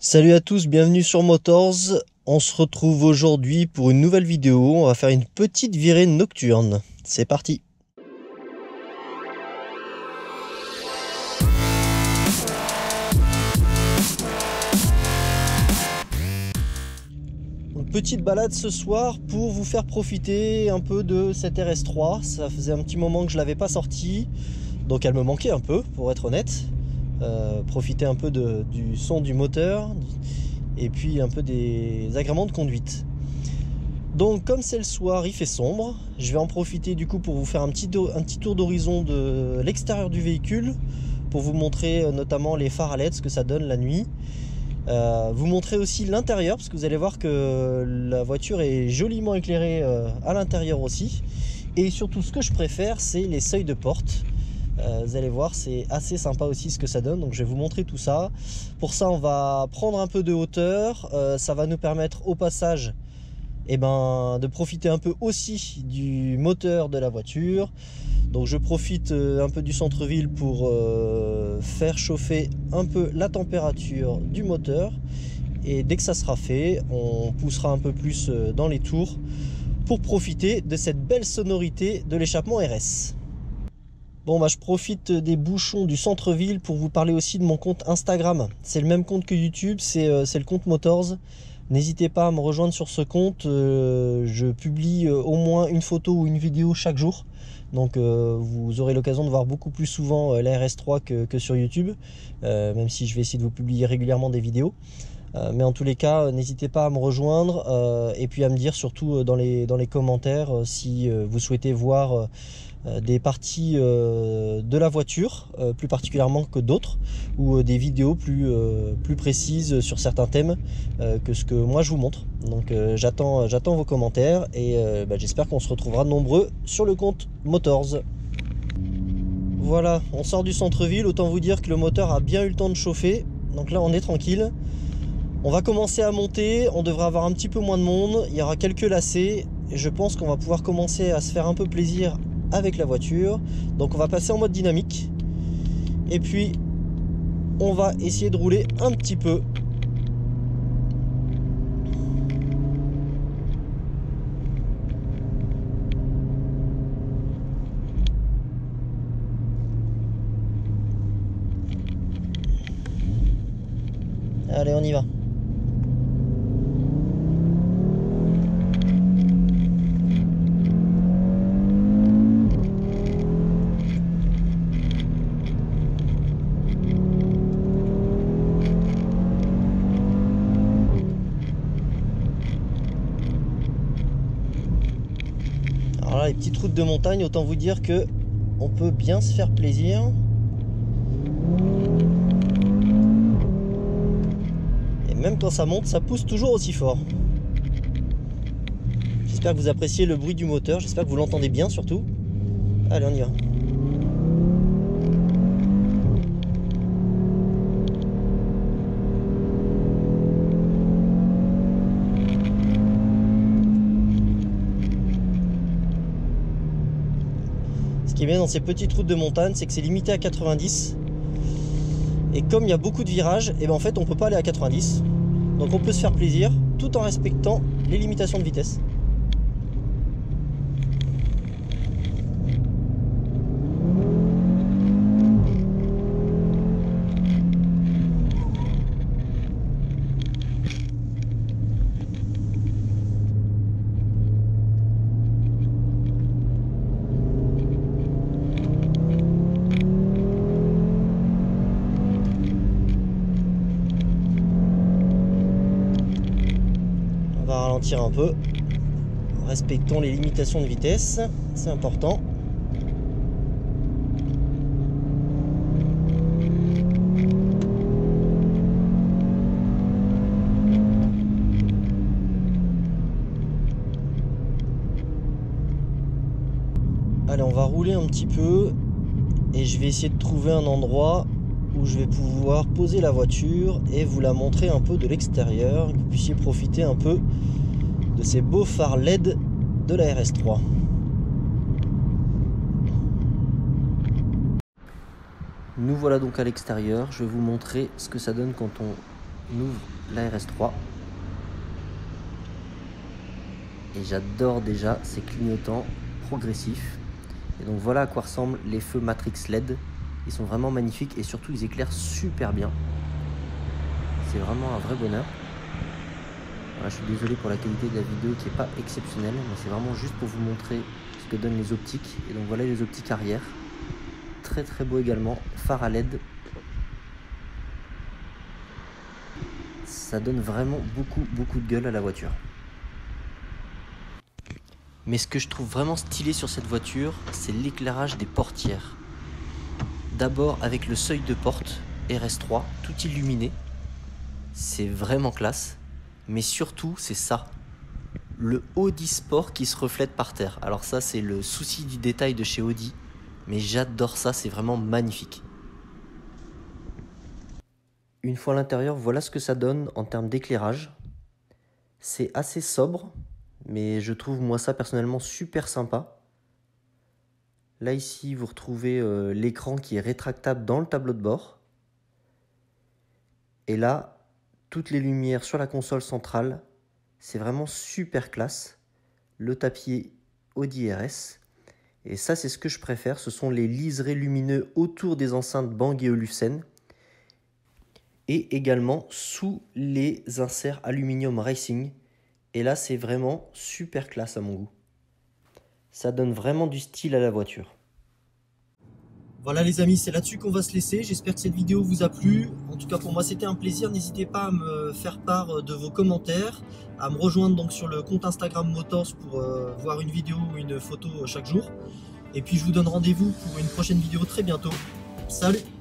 Salut à tous, bienvenue sur Motors. On se retrouve aujourd'hui pour une nouvelle vidéo. On va faire une petite virée nocturne. C'est parti. Une petite balade ce soir pour vous faire profiter un peu de cette RS3. Ça faisait un petit moment que je l'avais pas sortie, donc elle me manquait un peu pour être honnête. Profiter un peu du son du moteur et puis un peu des agréments de conduite. Donc comme c'est le soir, il fait sombre, je vais en profiter du coup pour vous faire un petit tour d'horizon de l'extérieur du véhicule, pour vous montrer notamment les phares à LED, ce que ça donne la nuit. Vous montrer aussi l'intérieur, parce que vous allez voir que la voiture est joliment éclairée à l'intérieur aussi. Et surtout ce que je préfère, c'est les seuils de porte. Vous allez voir, c'est assez sympa aussi ce que ça donne, donc je vais vous montrer tout ça. Pour ça on va prendre un peu de hauteur, ça va nous permettre au passage de profiter un peu aussi du moteur de la voiture. Donc je profite un peu du centre-ville pour faire chauffer un peu la température du moteur, et dès que ça sera fait, on poussera un peu plus dans les tours pour profiter de cette belle sonorité de l'échappement RS. Bon je profite des bouchons du centre-ville pour vous parler aussi de mon compte Instagram. C'est le même compte que YouTube, c'est le compte Motors. N'hésitez pas à me rejoindre sur ce compte, je publie au moins une photo ou une vidéo chaque jour. Donc vous aurez l'occasion de voir beaucoup plus souvent la RS3 que sur YouTube, même si je vais essayer de vous publier régulièrement des vidéos. Mais en tous les cas, n'hésitez pas à me rejoindre et puis à me dire surtout dans les commentaires si vous souhaitez voir des parties de la voiture, plus particulièrement que d'autres, ou des vidéos plus précises sur certains thèmes que ce que moi je vous montre. Donc j'attends vos commentaires et j'espère qu'on se retrouvera nombreux sur le compte Motors. Voilà, on sort du centre-ville, autant vous dire que le moteur a bien eu le temps de chauffer, donc là on est tranquille. On va commencer à monter, on devrait avoir un petit peu moins de monde, il y aura quelques lacets, et je pense qu'on va pouvoir commencer à se faire un peu plaisir avec la voiture. Donc on va passer en mode dynamique, et puis on va essayer de rouler un petit peu. Allez, on y va. Alors là, les petites routes de montagne, autant vous dire que on peut bien se faire plaisir. Et même quand ça monte, ça pousse toujours aussi fort. J'espère que vous appréciez le bruit du moteur, j'espère que vous l'entendez bien surtout. Allez, on y va. Ce qui est bien dans ces petites routes de montagne, c'est que c'est limité à 90. Et comme il y a beaucoup de virages, et en fait on peut pas aller à 90. Donc on peut se faire plaisir tout en respectant les limitations de vitesse. Ralentir un peu, respectons les limitations de vitesse, c'est important. Allez, on va rouler un petit peu et je vais essayer de trouver un endroit où je vais pouvoir poser la voiture et vous la montrer un peu de l'extérieur, que vous puissiez profiter un peu de ces beaux phares LED de la RS3. Nous voilà donc à l'extérieur, je vais vous montrer ce que ça donne quand on ouvre la RS3. Et j'adore déjà ces clignotants progressifs. Et donc voilà à quoi ressemblent les feux Matrix LED. Ils sont vraiment magnifiques et surtout ils éclairent super bien. C'est vraiment un vrai bonheur. Voilà, je suis désolé pour la qualité de la vidéo qui n'est pas exceptionnelle, mais c'est vraiment juste pour vous montrer ce que donnent les optiques. Et donc voilà les optiques arrière. Très très beau également, phare à LED. Ça donne vraiment beaucoup de gueule à la voiture. Mais ce que je trouve vraiment stylé sur cette voiture, c'est l'éclairage des portières. D'abord avec le seuil de porte RS3, tout illuminé. C'est vraiment classe. Mais surtout, c'est ça. Le Audi Sport qui se reflète par terre. Alors ça, c'est le souci du détail de chez Audi. Mais j'adore ça, c'est vraiment magnifique. Une fois à l'intérieur, voilà ce que ça donne en termes d'éclairage. C'est assez sobre, mais je trouve moi ça personnellement super sympa. Là ici, vous retrouvez l'écran qui est rétractable dans le tableau de bord. Et là, toutes les lumières sur la console centrale, c'est vraiment super classe. Le tapis Audi RS. Et ça, c'est ce que je préfère. Ce sont les liserés lumineux autour des enceintes Bang et Olufsen. Et également sous les inserts Aluminium Racing. Et là, c'est vraiment super classe à mon goût. Ça donne vraiment du style à la voiture. Voilà les amis, c'est là-dessus qu'on va se laisser. J'espère que cette vidéo vous a plu. En tout cas pour moi c'était un plaisir. N'hésitez pas à me faire part de vos commentaires, à me rejoindre donc sur le compte Instagram Motors pour voir une vidéo ou une photo chaque jour. Et puis je vous donne rendez-vous pour une prochaine vidéo très bientôt. Salut!